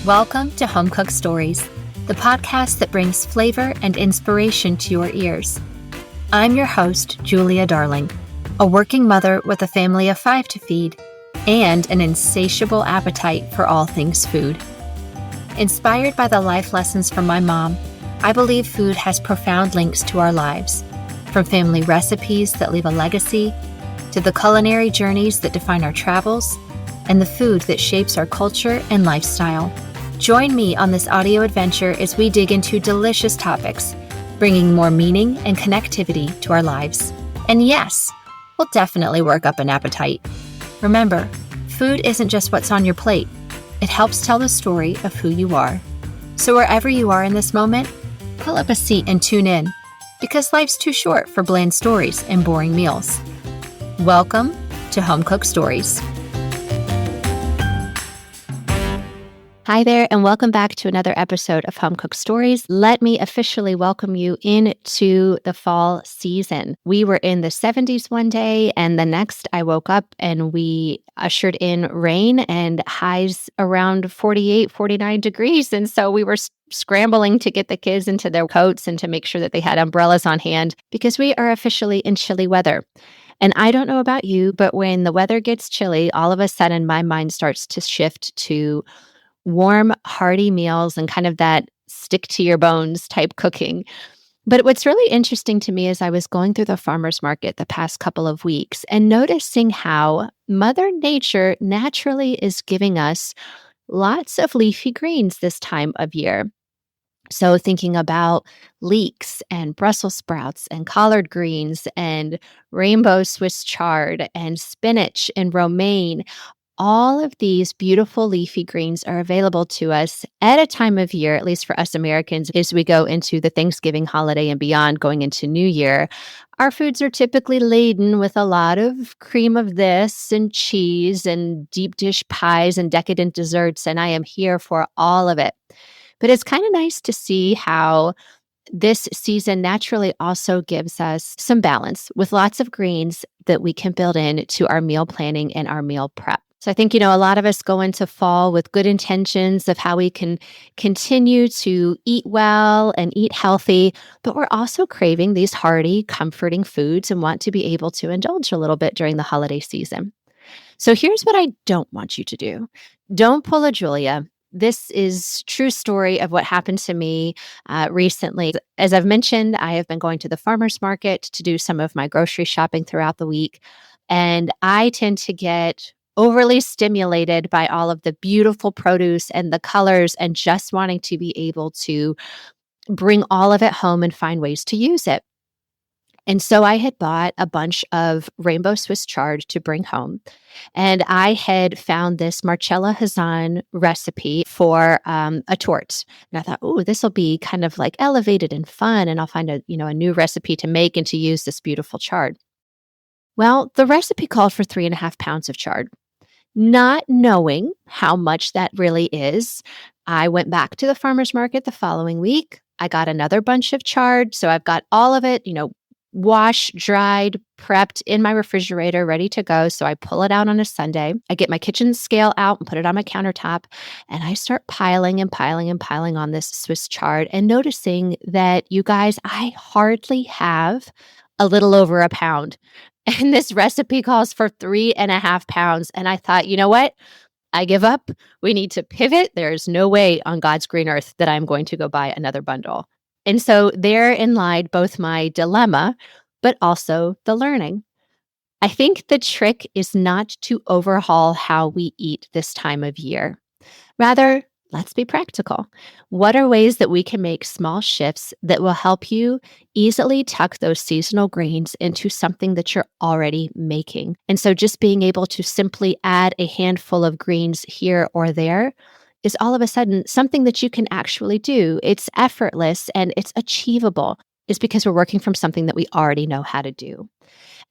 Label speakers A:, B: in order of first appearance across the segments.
A: Welcome to Home Cooked Stories, the podcast that brings flavor and inspiration to your ears. I'm your host, Julia Darling, a working mother with a family of 5 to feed and an insatiable appetite for all things food. Inspired by the life lessons from my mom, I believe food has profound links to our lives, from family recipes that leave a legacy, to the culinary journeys that define our travels, and the food that shapes our culture and lifestyle. Join me on this audio adventure as we dig into delicious topics, bringing more meaning and connectivity to our lives. And yes, we'll definitely work up an appetite. Remember, food isn't just what's on your plate. It helps tell the story of who you are. So wherever you are in this moment, pull up a seat and tune in, because life's too short for bland stories and boring meals. Welcome to Home Cooked Stories. Hi there, and welcome back to another episode of Home Cooked Stories. Let me officially welcome you into the fall season. We were in the 70s one day, and the next I woke up and we ushered in rain and highs around 48, 49 degrees. And so we were scrambling to get the kids into their coats and to make sure that they had umbrellas on hand because we are officially in chilly weather. And I don't know about you, but when the weather gets chilly, all of a sudden my mind starts to shift to warm, hearty meals and kind of that stick to your bones type cooking. But what's really interesting to me is I was going through the farmer's market the past couple of weeks and noticing how Mother Nature naturally is giving us lots of leafy greens this time of year. So thinking about leeks and Brussels sprouts and collard greens and rainbow Swiss chard and spinach and romaine. All of these beautiful leafy greens are available to us at a time of year, at least for us Americans, as we go into the Thanksgiving holiday and beyond, going into New Year. Our foods are typically laden with a lot of cream of this and cheese and deep dish pies and decadent desserts, and I am here for all of it. But it's kind of nice to see how this season naturally also gives us some balance with lots of greens that we can build into our meal planning and our meal prep. So I think, a lot of us go into fall with good intentions of how we can continue to eat well and eat healthy, but we're also craving these hearty, comforting foods and want to be able to indulge a little bit during the holiday season. So here's what I don't want you to do. Don't pull a Julia. This is true story of what happened to me recently. As I've mentioned, I have been going to the farmer's market to do some of my grocery shopping throughout the week, and I tend to get overly stimulated by all of the beautiful produce and the colors and just wanting to be able to bring all of it home and find ways to use it. And so I had bought a bunch of rainbow Swiss chard to bring home. And I had found this Marcella Hazan recipe for a torte. And I thought, oh, this will be kind of like elevated and fun. And I'll find a new recipe to make and to use this beautiful chard. Well, the recipe called for 3.5 pounds of chard. Not knowing how much that really is, I went back to the farmer's market the following week. I got another bunch of chard. So I've got all of it, washed, dried, prepped in my refrigerator, ready to go. So I pull it out on a Sunday. I get my kitchen scale out and put it on my countertop. And I start piling and piling and piling on this Swiss chard and noticing that, you guys, I hardly have a little over a pound. And this recipe calls for 3.5 pounds. And I thought, you know what? I give up. We need to pivot. There's no way on God's green earth that I'm going to go buy another bundle. And so therein lied both my dilemma, but also the learning. I think the trick is not to overhaul how we eat this time of year. Rather, let's be practical. What are ways that we can make small shifts that will help you easily tuck those seasonal greens into something that you're already making? And so just being able to simply add a handful of greens here or there is all of a sudden something that you can actually do. It's effortless and it's achievable. It's because we're working from something that we already know how to do.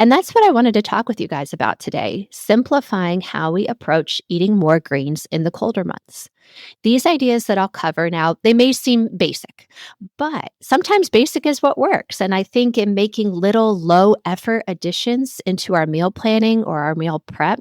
A: And that's what I wanted to talk with you guys about today, simplifying how we approach eating more greens in the colder months. These ideas that I'll cover now, they may seem basic, but sometimes basic is what works. And I think in making little low effort additions into our meal planning or our meal prep,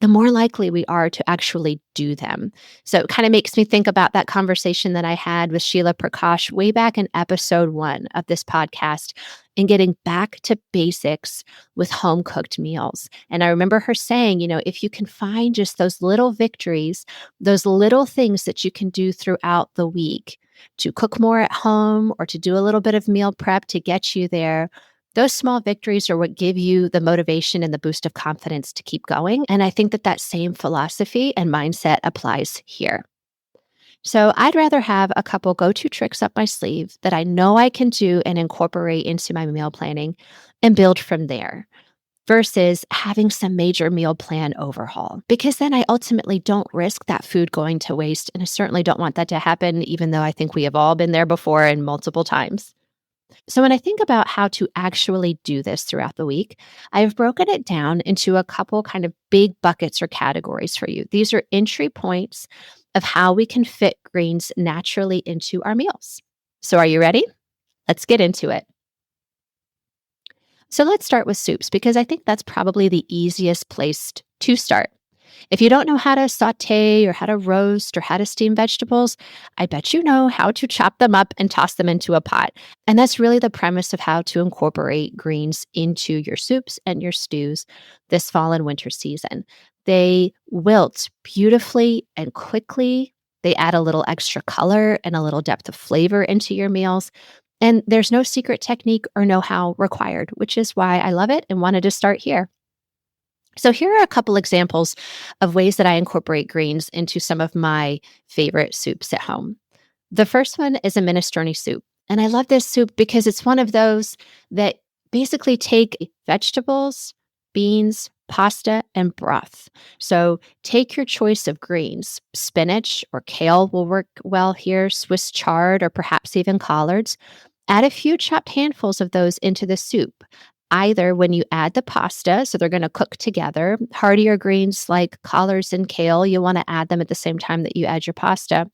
A: the more likely we are to actually do them. So it kind of makes me think about that conversation that I had with Sheila Prakash way back in episode 1 of this podcast and getting back to basics with home cooked meals. And I remember her saying, if you can find just those little victories, those little things that you can do throughout the week to cook more at home or to do a little bit of meal prep to get you there, those small victories are what give you the motivation and the boost of confidence to keep going. And I think that same philosophy and mindset applies here. So I'd rather have a couple go-to tricks up my sleeve that I know I can do and incorporate into my meal planning and build from there versus having some major meal plan overhaul, because then I ultimately don't risk that food going to waste. And I certainly don't want that to happen, even though I think we have all been there before and multiple times. So, when I think about how to actually do this throughout the week, I've broken it down into a couple kind of big buckets or categories for you. These are entry points of how we can fit greens naturally into our meals. So, are you ready? Let's get into it. So, let's start with soups because I think that's probably the easiest place to start. If you don't know how to saute or how to roast or how to steam vegetables, I bet you know how to chop them up and toss them into a pot. And that's really the premise of how to incorporate greens into your soups and your stews this fall and winter season. They wilt beautifully and quickly. They add a little extra color and a little depth of flavor into your meals. And there's no secret technique or know how required, which is why I love it and wanted to start here. So here are a couple examples of ways that I incorporate greens into some of my favorite soups at home. The first one is a minestrone soup. And I love this soup because it's one of those that basically take vegetables, beans, pasta, and broth. So take your choice of greens. Spinach or kale will work well here, Swiss chard, or perhaps even collards. Add a few chopped handfuls of those into the soup, either when you add the pasta, so they're going to cook together. Heartier greens like collards and kale, you want to add them at the same time that you add your pasta.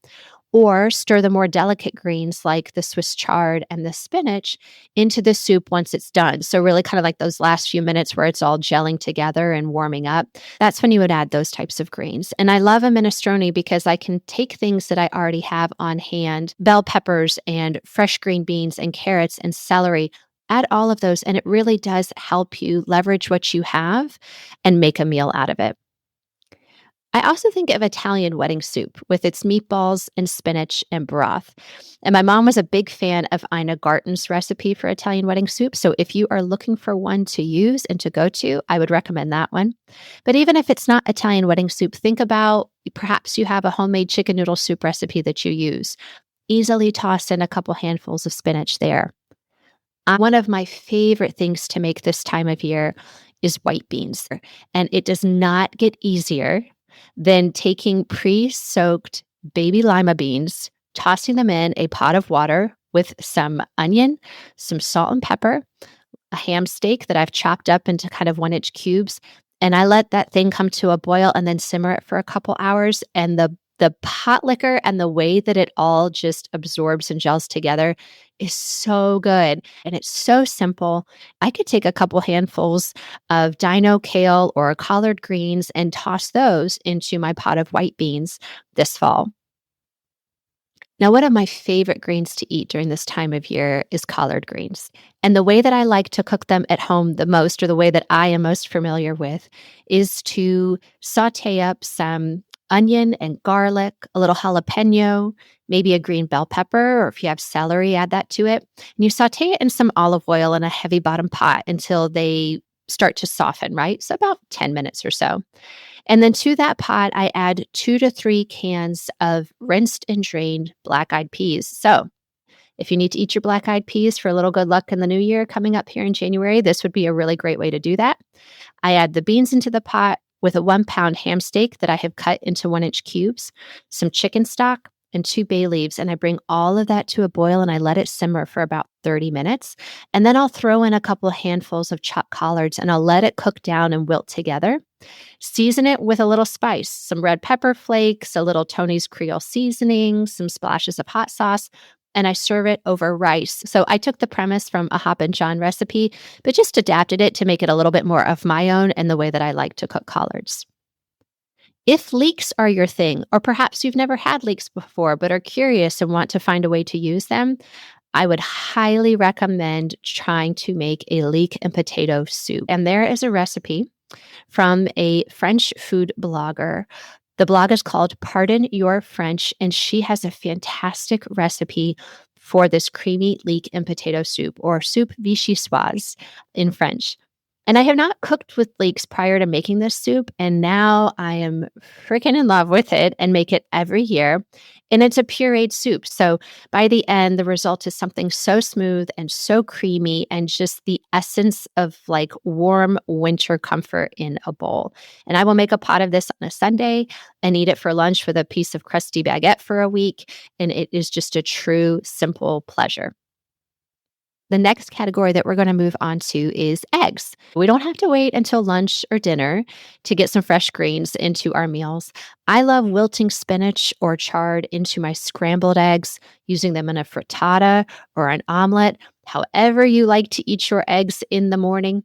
A: Or stir the more delicate greens like the Swiss chard and the spinach into the soup once it's done. So, really, kind of like those last few minutes where it's all gelling together and warming up. That's when you would add those types of greens. And I love a minestrone because I can take things that I already have on hand, bell peppers and fresh green beans and carrots and celery. Add all of those, and it really does help you leverage what you have and make a meal out of it. I also think of Italian wedding soup with its meatballs and spinach and broth. And my mom was a big fan of Ina Garten's recipe for Italian wedding soup. So if you are looking for one to use and to go to, I would recommend that one. But even if it's not Italian wedding soup, think about perhaps you have a homemade chicken noodle soup recipe that you use. Easily toss in a couple handfuls of spinach there. One of my favorite things to make this time of year is white beans. And it does not get easier than taking pre-soaked baby lima beans, tossing them in a pot of water with some onion, some salt and pepper, a ham steak that I've chopped up into kind of 1-inch cubes. And I let that thing come to a boil and then simmer it for a couple hours. And the pot liquor and the way that it all just absorbs and gels together is so good. And it's so simple. I could take a couple handfuls of dino kale or collard greens and toss those into my pot of white beans this fall. Now, one of my favorite greens to eat during this time of year is collard greens. And the way that I like to cook them at home the most, or the way that I am most familiar with, is to saute up some onion and garlic, a little jalapeno, maybe a green bell pepper, or if you have celery, add that to it. And you saute it in some olive oil in a heavy bottom pot until they start to soften, right? So about 10 minutes or so. And then to that pot, I add 2 to 3 cans of rinsed and drained black-eyed peas. So if you need to eat your black-eyed peas for a little good luck in the new year coming up here in January, this would be a really great way to do that. I add the beans into the pot with a 1-pound ham steak that I have cut into 1-inch cubes, some chicken stock, and 2 bay leaves. And I bring all of that to a boil and I let it simmer for about 30 minutes. And then I'll throw in a couple of handfuls of chopped collards and I'll let it cook down and wilt together. Season it with a little spice, some red pepper flakes, a little Tony's Creole seasoning, some splashes of hot sauce, and I serve it over rice. So I took the premise from a Hop and John recipe, but just adapted it to make it a little bit more of my own and the way that I like to cook collards. If leeks are your thing, or perhaps you've never had leeks before but are curious and want to find a way to use them, I would highly recommend trying to make a leek and potato soup. And there is a recipe from a French food blogger. The blog is called Pardon Your French, and she has a fantastic recipe for this creamy leek and potato soup, or soup vichyssoise in French. And I have not cooked with leeks prior to making this soup, and now I am freaking in love with it and make it every year. And it's a pureed soup. So by the end, the result is something so smooth and so creamy and just the essence of like warm winter comfort in a bowl. And I will make a pot of this on a Sunday and eat it for lunch with a piece of crusty baguette for a week. And it is just a true, simple pleasure. The next category that we're going to move on to is eggs. We don't have to wait until lunch or dinner to get some fresh greens into our meals. I love wilting spinach or chard into my scrambled eggs, using them in a frittata or an omelet. However, you like to eat your eggs in the morning,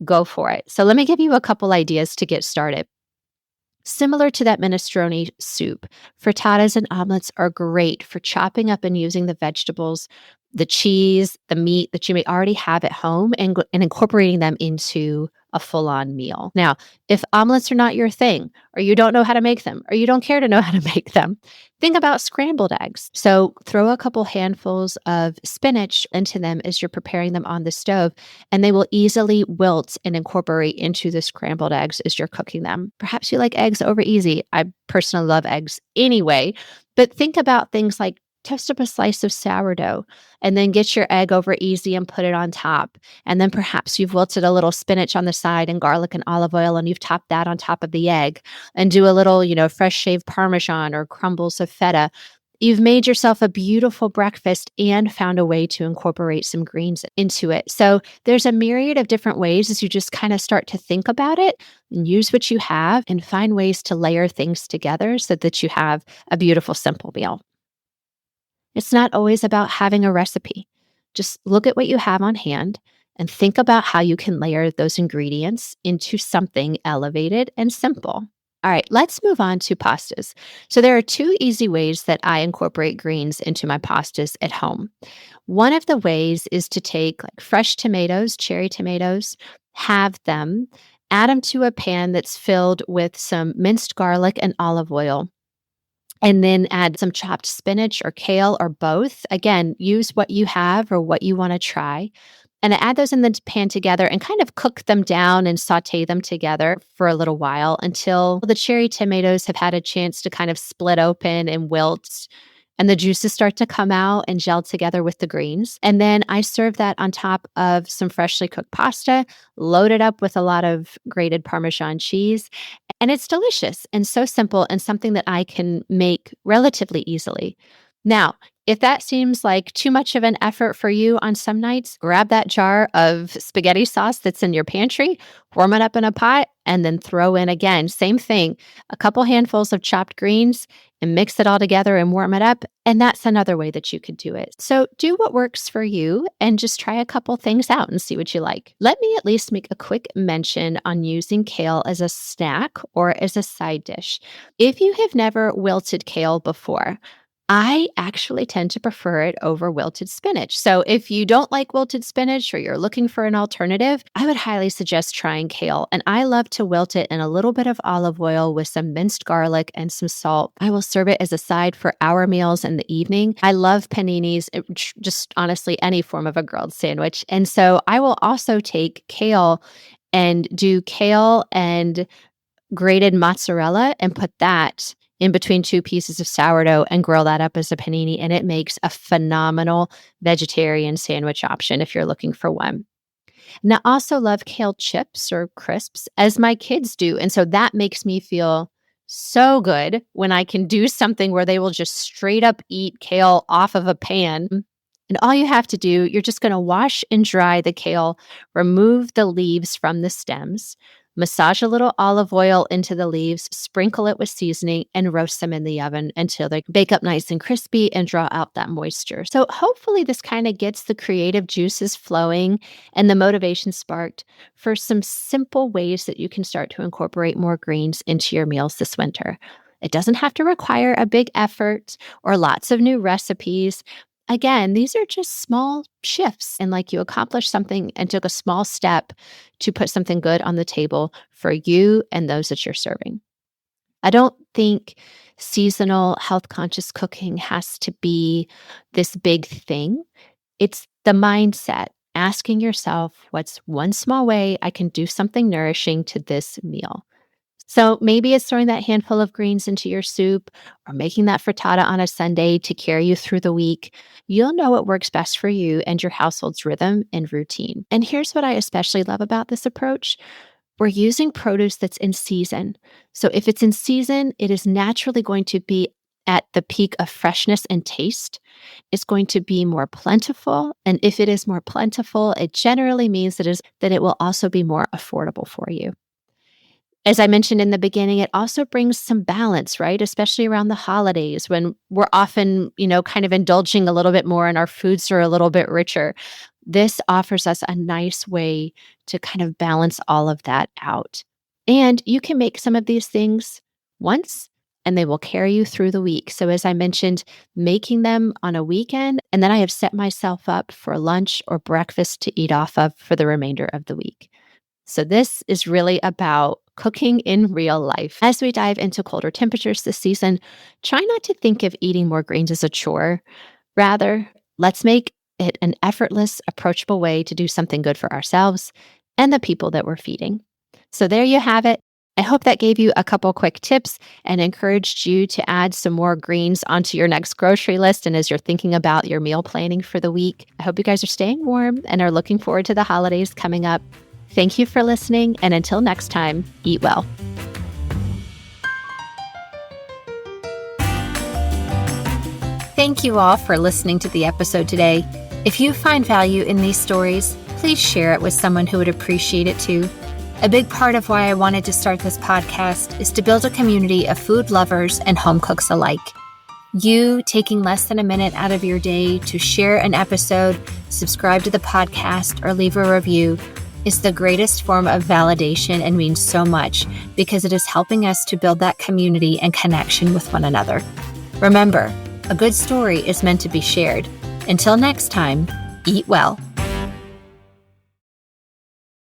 A: go for it. So, let me give you a couple ideas to get started. Similar to that minestrone soup, frittatas and omelets are great for chopping up and using the vegetables, the cheese, the meat that you may already have at home and incorporating them into a full on meal. Now, if omelets are not your thing, or you don't know how to make them, or you don't care to know how to make them, think about scrambled eggs. So throw a couple handfuls of spinach into them as you're preparing them on the stove, and they will easily wilt and incorporate into the scrambled eggs as you're cooking them. Perhaps you like eggs over easy. I personally love eggs anyway, but think about things like toast up a slice of sourdough and then get your egg over easy and put it on top. And then perhaps you've wilted a little spinach on the side and garlic and olive oil, and you've topped that on top of the egg, and do a little, fresh shaved Parmesan or crumbles of feta. You've made yourself a beautiful breakfast and found a way to incorporate some greens into it. So there's a myriad of different ways as you just kind of start to think about it and use what you have and find ways to layer things together so that you have a beautiful, simple meal. It's not always about having a recipe. Just look at what you have on hand and think about how you can layer those ingredients into something elevated and simple. All right, let's move on to pastas. So, there are two easy ways that I incorporate greens into my pastas at home. One of the ways is to take like fresh tomatoes, cherry tomatoes, have them, add them to a pan that's filled with some minced garlic and olive oil, and then add some chopped spinach or kale or both. Again, use what you have or what you want to try. And add those in the pan together and kind of cook them down and saute them together for a little while until the cherry tomatoes have had a chance to kind of split open and wilt, and the juices start to come out and gel together with the greens. And then I serve that on top of some freshly cooked pasta, loaded up with a lot of grated Parmesan cheese. And it's delicious and so simple and something that I can make relatively easily. Now, if that seems like too much of an effort for you on some nights, grab that jar of spaghetti sauce that's in your pantry, warm it up in a pot, and then throw in again, same thing, a couple handfuls of chopped greens and mix it all together and warm it up. And that's another way that you could do it. So do what works for you and just try a couple things out and see what you like. Let me at least make a quick mention on using kale as a snack or as a side dish. If you have never wilted kale before, I actually tend to prefer it over wilted spinach. So if you don't like wilted spinach or you're looking for an alternative, I would highly suggest trying kale. And I love to wilt it in a little bit of olive oil with some minced garlic and some salt. I will serve it as a side for our meals in the evening. I love paninis, just honestly any form of a grilled sandwich. And so I will also take kale and do kale and grated mozzarella and put that in between two pieces of sourdough and grill that up as a panini. And it makes a phenomenal vegetarian sandwich option if you're looking for one. And I also love kale chips or crisps, as my kids do. And so that makes me feel so good when I can do something where they will just straight up eat kale off of a pan. And all you have to do, you're just going to wash and dry the kale, remove the leaves from the stems, Massage a little olive oil into the leaves, sprinkle it with seasoning, and roast them in the oven until they bake up nice and crispy and draw out that moisture. So hopefully this kind of gets the creative juices flowing and the motivation sparked for some simple ways that you can start to incorporate more greens into your meals this winter. It doesn't have to require a big effort or lots of new recipes. Again, these are just small shifts, and like you accomplished something and took a small step to put something good on the table for you and those that you're serving. I don't think seasonal health conscious cooking has to be this big thing. It's the mindset, asking yourself, what's one small way I can do something nourishing to this meal? So maybe it's throwing that handful of greens into your soup or making that frittata on a Sunday to carry you through the week. You'll know what works best for you and your household's rhythm and routine. And here's what I especially love about this approach. We're using produce that's in season. So if it's in season, it is naturally going to be at the peak of freshness and taste. It's going to be more plentiful. And if it is more plentiful, it generally means that it will also be more affordable for you. As I mentioned in the beginning, it also brings some balance, right? Especially around the holidays when we're often, kind of indulging a little bit more and our foods are a little bit richer. This offers us a nice way to kind of balance all of that out. And you can make some of these things once and they will carry you through the week. So as I mentioned, making them on a weekend, and then I have set myself up for lunch or breakfast to eat off of for the remainder of the week. So this is really about cooking in real life. As we dive into colder temperatures this season, try not to think of eating more greens as a chore. Rather, let's make it an effortless, approachable way to do something good for ourselves and the people that we're feeding. So there you have it. I hope that gave you a couple quick tips and encouraged you to add some more greens onto your next grocery list. And as you're thinking about your meal planning for the week, I hope you guys are staying warm and are looking forward to the holidays coming up. Thank you for listening, and until next time, eat well. Thank you all for listening to the episode today. If you find value in these stories, please share it with someone who would appreciate it too. A big part of why I wanted to start this podcast is to build a community of food lovers and home cooks alike. You taking less than a minute out of your day to share an episode, subscribe to the podcast, or leave a review is the greatest form of validation and means so much because it is helping us to build that community and connection with one another. Remember, a good story is meant to be shared. Until next time, eat well.